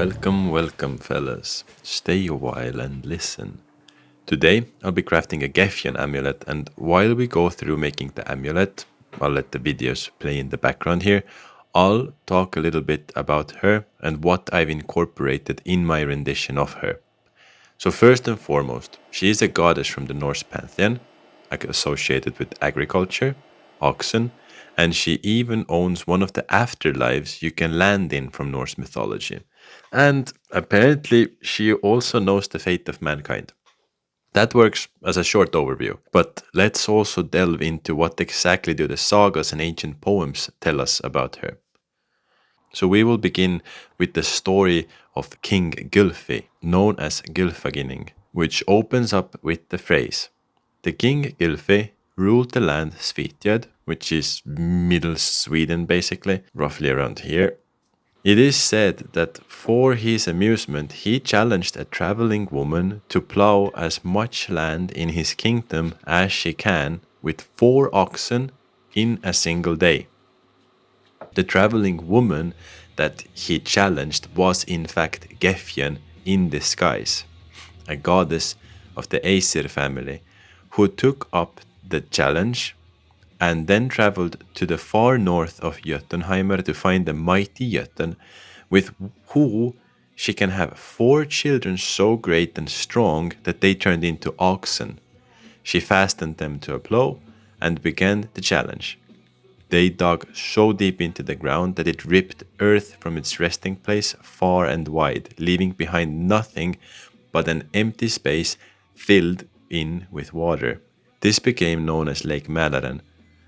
Welcome, fellas. Stay a while and listen. Today, I'll be crafting a Gefjon Amulet, and while we go through making the amulet, I'll let the videos play in the background here. I'll talk a little bit about her and what I've incorporated in my rendition of her. So first and foremost, she is a goddess from the Norse pantheon, associated with agriculture, oxen, and she even owns one of the afterlives you can land in from Norse mythology. And apparently, she also knows the fate of mankind. That works as a short overview, but let's also delve into what exactly do the sagas and ancient poems tell us about her. So we will begin with the story of King Gylfi, known as Gylfaginning, which opens up with the phrase, "The King Gylfi ruled the land Svitjad," which is middle Sweden basically, roughly around here. It is said that for his amusement he challenged a traveling woman to plow as much land in his kingdom as she can with 4 oxen in a single day. The traveling woman that he challenged was in fact Gefjon in disguise, a goddess of the Aesir family, who took up the challenge and then traveled to the far north of Jotunheimer to find the mighty Jotun, with who she can have 4 children so great and strong that they turned into oxen. She fastened them to a plow and began the challenge. They dug so deep into the ground that it ripped earth from its resting place far and wide, leaving behind nothing but an empty space filled in with water. This became known as Lake Mälaren,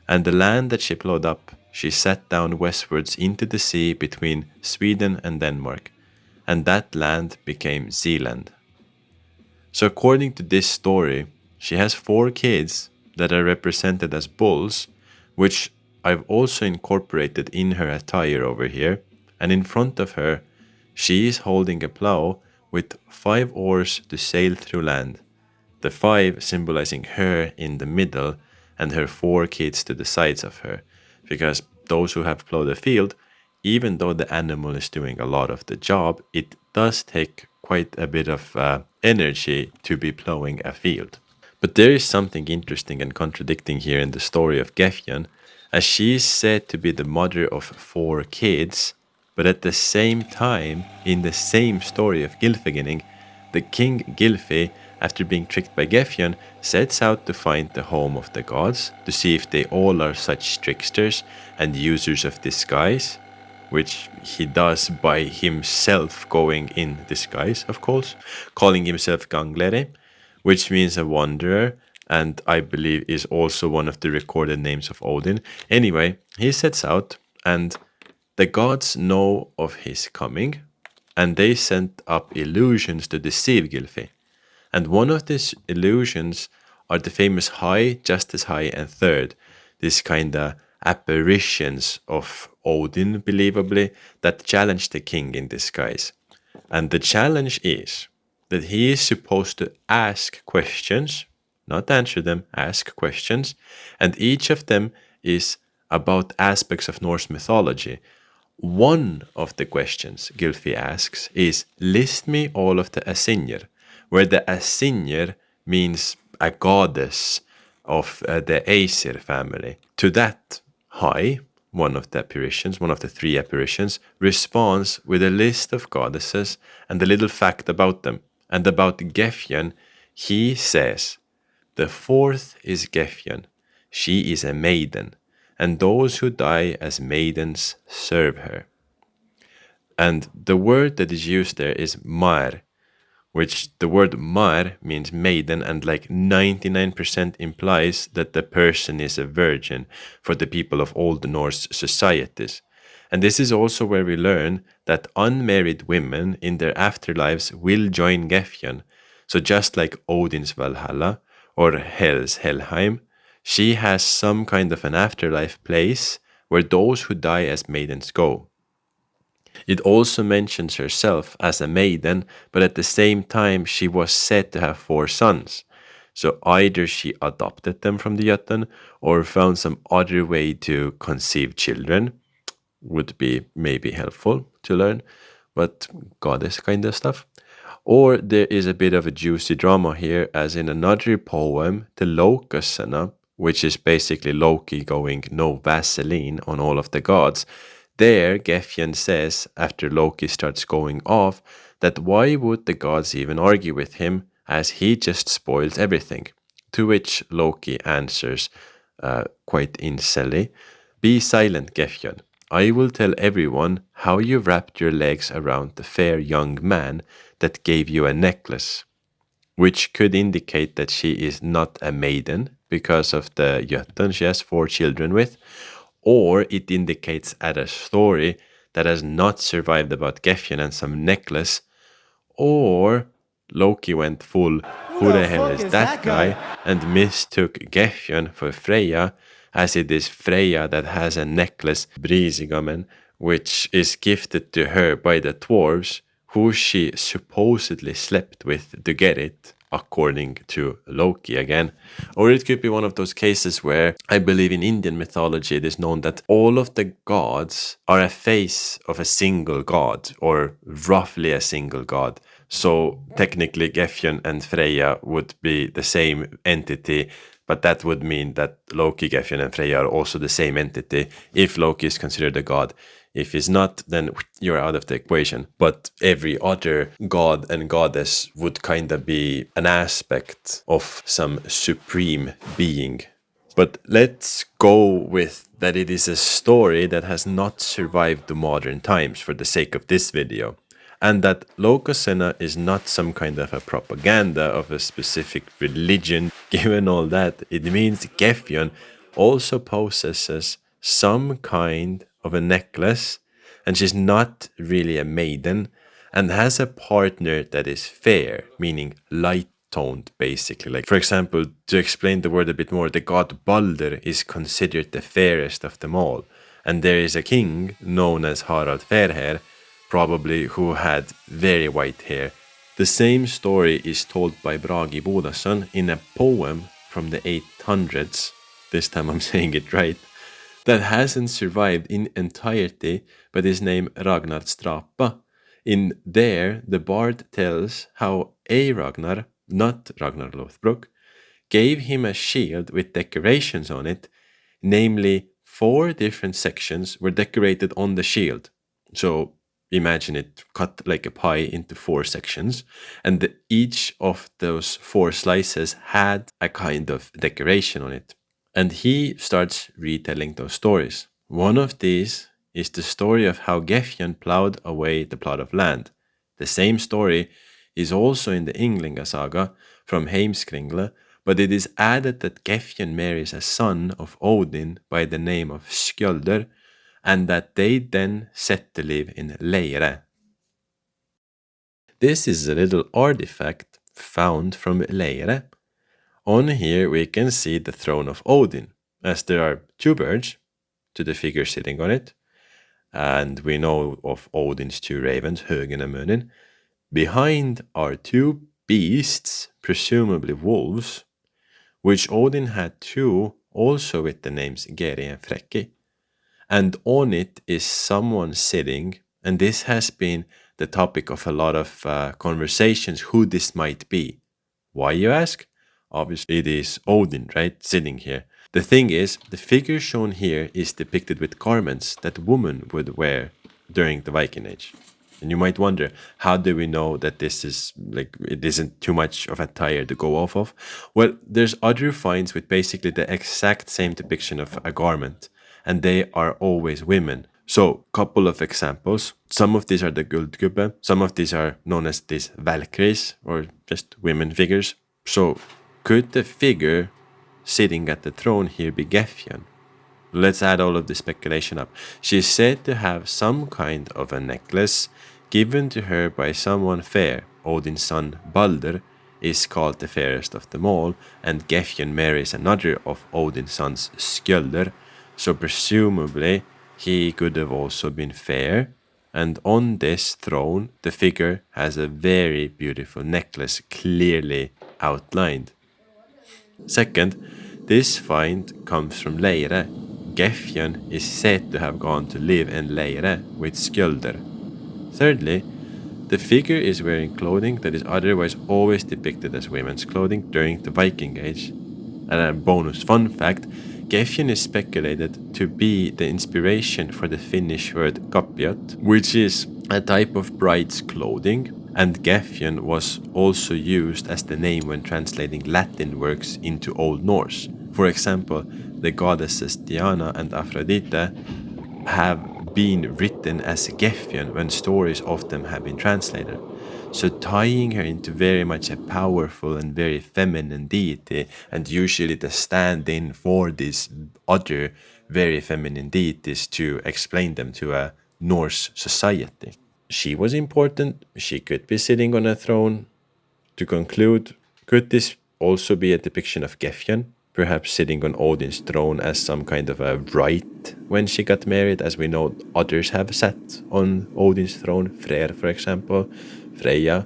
and the land that she plowed up, she set down westwards into the sea between Sweden and Denmark, and that land became Zealand. So according to this story, she has 4 kids that are represented as bulls, which I've also incorporated in her attire over here, and in front of her, she is holding a plow with 5 oars to sail through land, the 5 symbolizing her in the middle and her 4 kids to the sides of her, because those who have plowed a field, even though the animal is doing a lot of the job, it does take quite a bit of energy to be plowing a field. But there is something interesting and contradicting here in the story of Gefjon, as she is said to be the mother of 4 kids, but at the same time, in the same story of Gylfaginning, the king Gylfi, after being tricked by Gefjon, sets out to find the home of the gods, to see if they all are such tricksters and users of disguise, which he does by himself going in disguise, of course, calling himself Gangleri, which means a wanderer, and I believe is also one of the recorded names of Odin. Anyway, he sets out, and the gods know of his coming, and they sent up illusions to deceive Gylfi. And one of these illusions are the famous High, Justice High, and Third, this kinda apparitions of Odin, believably, that challenge the king in disguise. And the challenge is that he is supposed to ask questions, not answer them, ask questions, and each of them is about aspects of Norse mythology. One of the questions Gylfi asks is, list me all of the Asinjir, where the Asinjir means a goddess of the Aesir family. To that, High, one of the apparitions, one of the 3 apparitions, responds with a list of goddesses and a little fact about them. And about Gefjon, he says, the 4th is Gefjon. She is a maiden, and those who die as maidens serve her. And the word that is used there is mar, which the word mar means maiden, and like 99% implies that the person is a virgin for the people of Old Norse societies. And this is also where we learn that unmarried women in their afterlives will join Gefjon. So just like Odin's Valhalla or Hel's Helheim, she has some kind of an afterlife place where those who die as maidens go. It also mentions herself as a maiden, but at the same time she was said to have 4 sons. So either she adopted them from the Jotun or found some other way to conceive children, would be maybe helpful to learn. but goddess kind of stuff. Or there is a bit of a juicy drama here, as in another poem, the Lokasana, which is basically Loki going no Vaseline on all of the gods. There, Gefjon says, after Loki starts going off, that why would the gods even argue with him, as he just spoils everything. To which Loki answers, quite incelly, "Be silent, Gefjon. I will tell everyone how you wrapped your legs around the fair young man that gave you a necklace," which could indicate that she is not a maiden because of the Jötun she has 4 children with, or it indicates at a story that has not survived about Gefjon and some necklace, or Loki went full "who the hell is that guy?" and mistook Gefjon for Freya, as it is Freya that has a necklace, Brisigamen, which is gifted to her by the dwarves, who she supposedly slept with to get it, according to Loki again. Or it could be one of those cases where I believe in Indian mythology it is known that all of the gods are a face of a single god, or roughly a single god. So technically Gefjon and Freya would be the same entity, but that would mean that Loki, Gefjon, and Freya are also the same entity if Loki is considered a god. If he's not, then you're out of the equation. But every other god and goddess would kind of be an aspect of some supreme being. But let's go with that it is a story that has not survived the modern times for the sake of this video. And that Lokasena is not some kind of a propaganda of a specific religion. Given all that, it means Gefjon also possesses some kind of a necklace, and she's not really a maiden, and has a partner that is fair, meaning light toned, basically. Like, for example, to explain the word a bit more, the god Balder is considered the fairest of them all, and there is a king known as Harald Fairhair, probably who had very white hair. The same story is told by Bragi Bodasson in a poem from the 800s, this time I'm saying it right, that hasn't survived in entirety, but is named Ragnar Strapa. In there, the bard tells how a Ragnar, not Ragnar Lothbrok, gave him a shield with decorations on it, namely 4 different sections were decorated on the shield. So imagine it cut like a pie into 4 sections, and each of those 4 slices had a kind of decoration on it. And he starts retelling those stories. One of these is the story of how Gefjon plowed away the plot of land. The same story is also in the Ynglinga saga from Heimskringla, but it is added that Gefjon marries a son of Odin by the name of Skjöldr, and that they then set to live in Leire. This is a little artifact found from Leire. On here we can see the throne of Odin, as there are 2 birds to the figure sitting on it, and we know of Odin's 2 ravens, Högen and Munin. Behind are 2 beasts, presumably wolves, which Odin had 2 also with the names Geri and Freki. And on it is someone sitting, and this has been the topic of a lot of conversations who this might be. Why, you ask? Obviously it is Odin, right, sitting here. The thing is, the figure shown here is depicted with garments that women would wear during the Viking Age. And you might wonder, how do we know that this is, like, it isn't too much of attire to go off of? Well, there's other finds with basically the exact same depiction of a garment, and they are always women. So, couple of examples. Some of these are the Guldgubbe, some of these are known as these Valkyries, or just women figures. So, could the figure sitting at the throne here be Gefjon? Let's add all of the speculation up. She is said to have some kind of a necklace given to her by someone fair. Odin's son Balder is called the fairest of them all, and Gefjon marries another of Odin's sons, Skjöldr, so presumably he could have also been fair. And on this throne, the figure has a very beautiful necklace clearly outlined. Second, this find comes from Leire. Gefjon is said to have gone to live in Leire with Skjöldr. Thirdly, the figure is wearing clothing that is otherwise always depicted as women's clothing during the Viking Age. And a bonus fun fact, Gefjon is speculated to be the inspiration for the Finnish word kapiot, which is a type of bride's clothing, and Gefjon was also used as the name when translating Latin works into Old Norse. For example, the goddesses Diana and Aphrodite have been written as Gefjon when stories of them have been translated. So tying her into very much a powerful and very feminine deity, and usually the stand-in for these other very feminine deities to explain them to a Norse society. She was important, she could be sitting on a throne. To conclude, could this also be a depiction of Gefjon, perhaps sitting on Odin's throne as some kind of a rite when she got married, as we know others have sat on Odin's throne, Freyr, for example, Freya.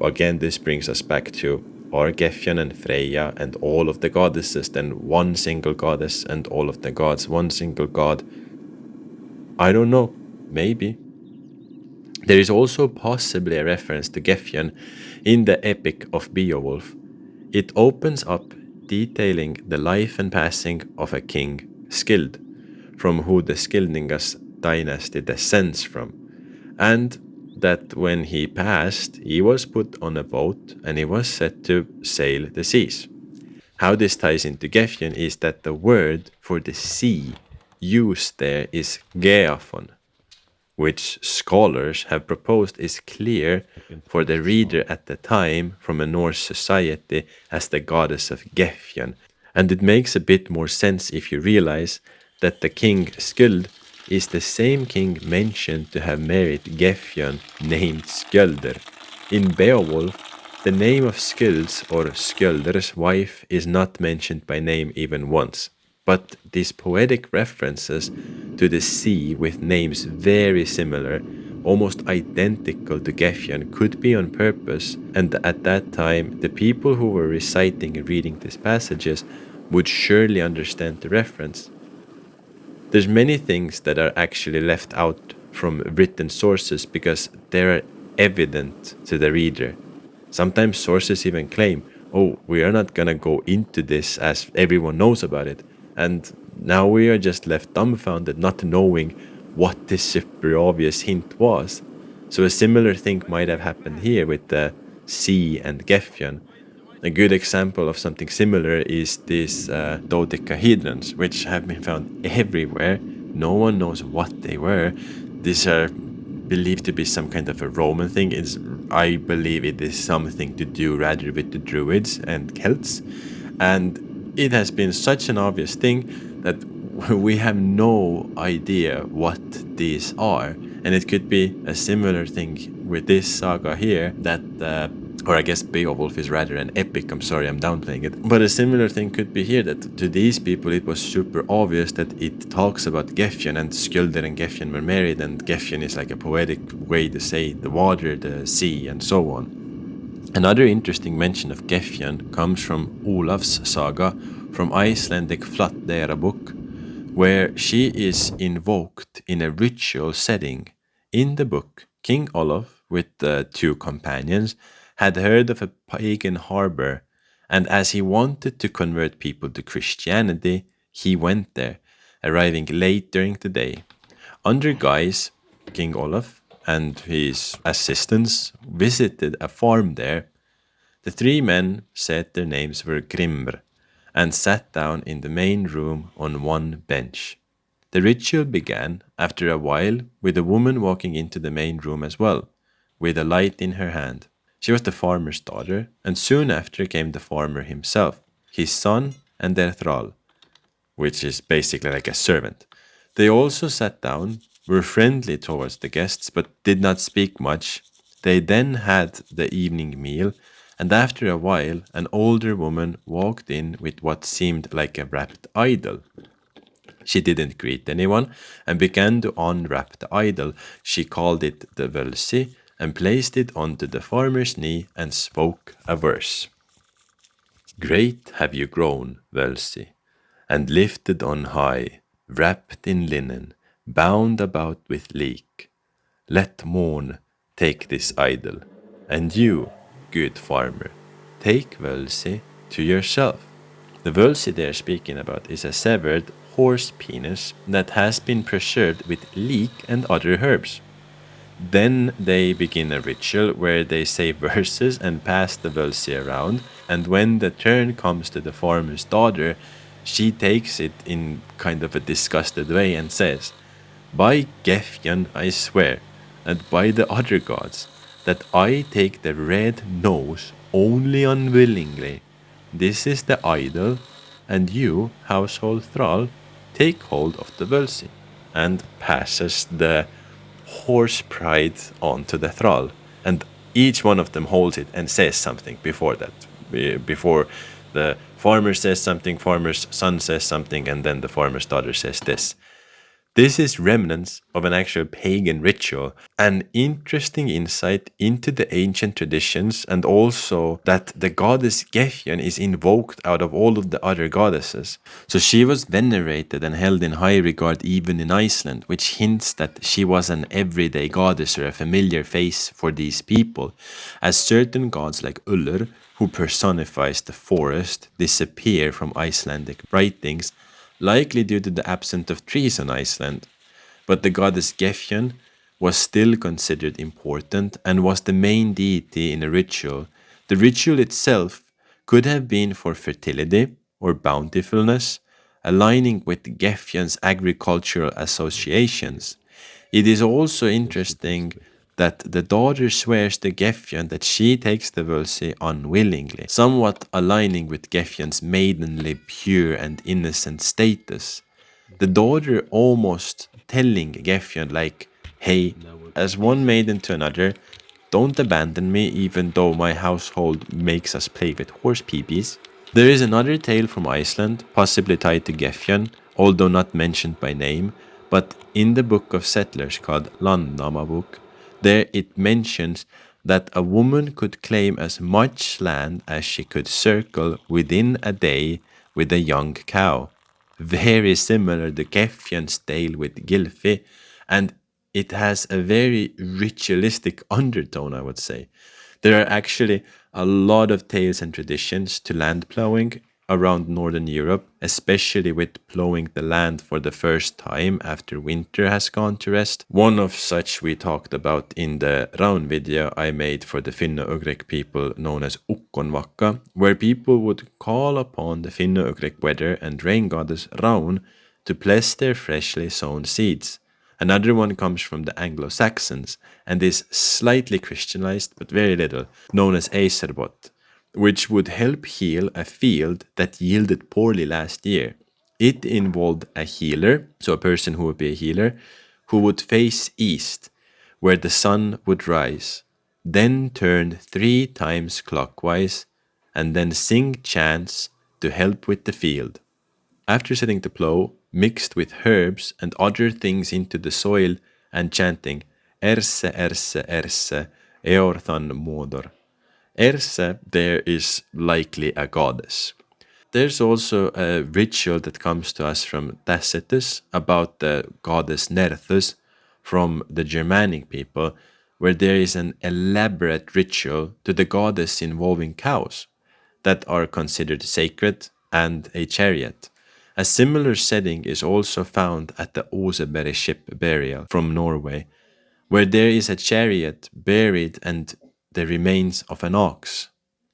Again, this brings us back to are Gefjon and Freya and all of the goddesses then one single goddess and all of the gods one single god? I don't know, maybe. There is also possibly a reference to Gefjon in the epic of Beowulf. It opens up detailing the life and passing of a king, Scyld, from who the Skildingas dynasty descends from, and that when he passed, he was put on a boat and he was set to sail the seas. How this ties into Gefjon is that the word for the sea used there is Geafon, which scholars have proposed is clear for the reader at the time from a Norse society as the goddess of Gefjon. And it makes a bit more sense if you realize that the king Skuld is the same king mentioned to have married Gefjon named Skjölder. In Beowulf, the name of Skuld's or Skjölder's wife is not mentioned by name even once. But these poetic references to the sea with names very similar, almost identical to Gefjon, could be on purpose, and at that time the people who were reciting and reading these passages would surely understand the reference. There's many things that are actually left out from written sources because they're evident to the reader. Sometimes sources even claim, oh, we are not gonna go into this as everyone knows about it. And now we are just left dumbfounded, not knowing what this super obvious hint was. So a similar thing might have happened here with the sea and Gefjon. A good example of something similar is these dodecahedrons, which have been found everywhere. No one knows what they were. These are believed to be some kind of a Roman thing. I believe it is something to do rather with the Druids and Celts. And it has been such an obvious thing that we have no idea what these are. And it could be a similar thing with this saga here that or I guess Beowulf is rather an epic, I'm sorry I'm downplaying it. But a similar thing could be here, that to these people it was super obvious that it talks about Gefjon, and Skjölder and Gefjon were married, and Gefjon is like a poetic way to say the water, the sea, and so on. Another interesting mention of Gefjon comes from Olaf's saga from Icelandic Flateyra book, where she is invoked in a ritual setting. In the book, King Olaf, with the two companions, had heard of a pagan harbor, and as he wanted to convert people to Christianity, he went there, arriving late during the day. Under guise, King Olaf and his assistants visited a farm there. The three men said their names were Grimr and sat down in the main room on one bench. The ritual began after a while with a woman walking into the main room as well, with a light in her hand. She was the farmer's daughter, and soon after came the farmer himself, his son, and their thrall, which is basically like a servant. They also sat down, were friendly towards the guests, but did not speak much. They then had the evening meal, and after a while, an older woman walked in with what seemed like a wrapped idol. She didn't greet anyone and began to unwrap the idol. She called it the Völsi and placed it onto the farmer's knee and spoke a verse. Great have you grown, Völsi, and lifted on high, wrapped in linen, bound about with leek. Let morn take this idol, and you, good farmer, take Völsi to yourself. The Völsi they're speaking about is a severed horse penis that has been preserved with leek and other herbs. Then they begin a ritual where they say verses and pass the Völsi around, and when the turn comes to the farmer's daughter, she takes it in kind of a disgusted way and says, "By Gefjon I swear, and by the other gods, that I take the red nose only unwillingly. This is the idol, and you, household thrall, take hold of the Völsi," and passes the horse pride onto the thrall. And each one of them holds it and says something before that. Before the farmer says something, farmer's son says something, and then the farmer's daughter says this. This is remnants of an actual pagan ritual, an interesting insight into the ancient traditions, and also that the goddess Gefjon is invoked out of all of the other goddesses. So she was venerated and held in high regard even in Iceland, which hints that she was an everyday goddess or a familiar face for these people, as certain gods like Ullr, who personifies the forest, disappear from Icelandic writings, likely due to the absence of trees on Iceland. But the goddess Gefjon was still considered important and was the main deity in a ritual. The ritual itself could have been for fertility or bountifulness, aligning with Gefjon's agricultural associations. It is also interesting that the daughter swears to Gefjon that she takes the Völsi unwillingly, somewhat aligning with Gefjon's maidenly, pure, and innocent status. The daughter almost telling Gefjon, like, "Hey, as one maiden to another, don't abandon me even though my household makes us play with horse peepees." There is another tale from Iceland, possibly tied to Gefjon, although not mentioned by name, but in the book of settlers called Landnámabók, there it mentions that a woman could claim as much land as she could circle within a day with a young cow. Very similar to Gefjon's tale with Gylfi, and it has a very ritualistic undertone, I would say. There are actually a lot of tales and traditions to land plowing around Northern Europe, especially with plowing the land for the first time after winter has gone to rest. One of such we talked about in the Raun video I made for the Finno-Ugric people known as Ukkonvakka, where people would call upon the Finno-Ugric weather and rain goddess Raun to bless their freshly sown seeds. Another one comes from the Anglo-Saxons and is slightly Christianized, but very little, known as Aeserbot, which would help heal a field that yielded poorly last year. It involved a healer, so a person who would be a healer, who would face east, where the sun would rise, then turn 3 times clockwise, and then sing chants to help with the field. After setting the plow, mixed with herbs and other things into the soil and chanting Erse, Erse, Erse, Eorthan Modor. Erse there is likely a goddess. There's also a ritual that comes to us from Tacitus about the goddess Nerthus from the Germanic people, where there is an elaborate ritual to the goddess involving cows that are considered sacred and a chariot. A similar setting is also found at the Oseberg ship burial from Norway, where there is a chariot buried and the remains of an ox.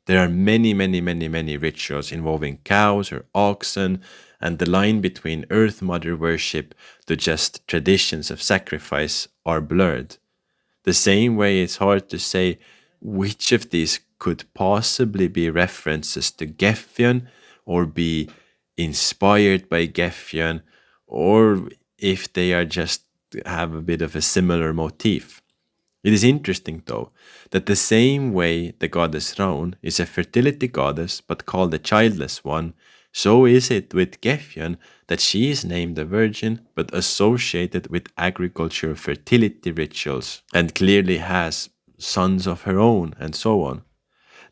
There are many rituals involving cows or oxen, and the line between Earth Mother worship to just traditions of sacrifice are blurred. The same way it's hard to say which of these could possibly be references to Gefjon or be inspired by Gefjon, or if they are just have a bit of a similar motif. It is interesting, though, that the same way the goddess Raun is a fertility goddess but called a childless one, so is it with Gefjon that she is named a virgin but associated with agricultural fertility rituals and clearly has sons of her own and so on.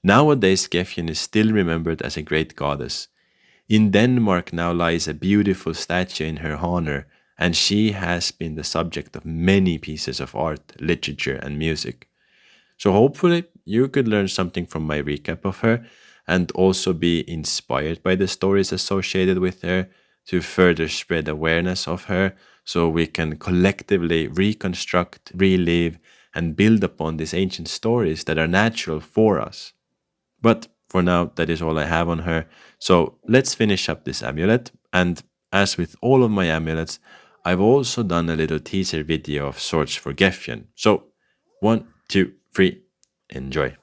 Nowadays, Gefjon is still remembered as a great goddess. In Denmark now lies a beautiful statue in her honor, and she has been the subject of many pieces of art, literature, and music. So hopefully you could learn something from my recap of her and also be inspired by the stories associated with her to further spread awareness of her so we can collectively reconstruct, relive, and build upon these ancient stories that are natural for us. But for now, that is all I have on her. So let's finish up this amulet. And as with all of my amulets, I've also done a little teaser video of sorts for Gefjon. So 1, 2, 3, enjoy.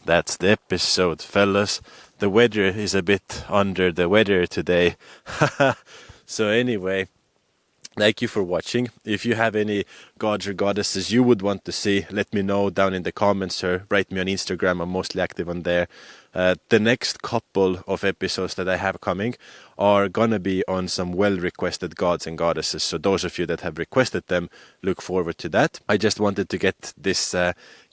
That's the episode, fellas. The weather is a bit under the weather today. So anyway, thank you for watching. If you have any gods or goddesses you would want to see, let me know down in the comments or write me on Instagram. I'm mostly active on there. The next couple of episodes that I have coming are gonna be on some well-requested gods and goddesses. So those of you that have requested them, look forward to that. I just wanted to get this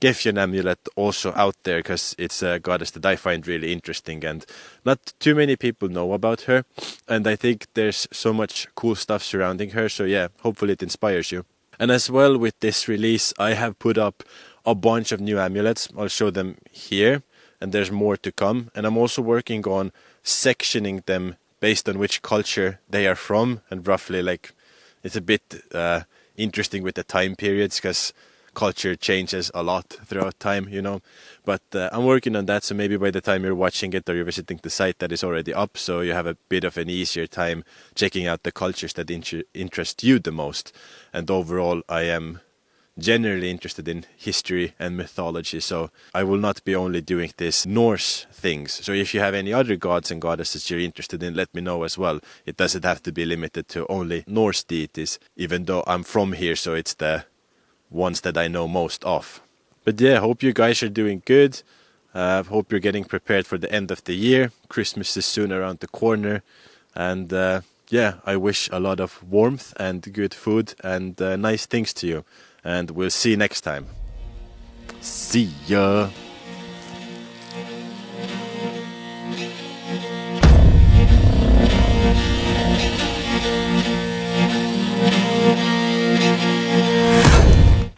Gefjon Amulet also out there because it's a goddess that I find really interesting and not too many people know about her. And I think there's so much cool stuff surrounding her. So yeah, hopefully it inspires you. And as well with this release, I have put up a bunch of new amulets. I'll show them here. And there's more to come. And I'm also working on sectioning them based on which culture they are from. And roughly, like, it's a bit interesting with the time periods because culture changes a lot throughout time, you know. But I'm working on that. So maybe by the time you're watching it or you're visiting the site, that is already up. So you have a bit of an easier time checking out the cultures that interest you the most. And overall, I am generally interested in history and mythology, so I will not be only doing this Norse things. So if you have any other gods and goddesses you're interested in, let me know as well. It doesn't have to be limited to only Norse deities, even though I'm from here, so it's the ones that I know most of. But yeah, hope you guys are doing good. Hope you're getting prepared for the end of the year. Christmas is soon around the corner, and yeah, I wish a lot of warmth and good food and nice things to you. And we'll see you next time. See ya!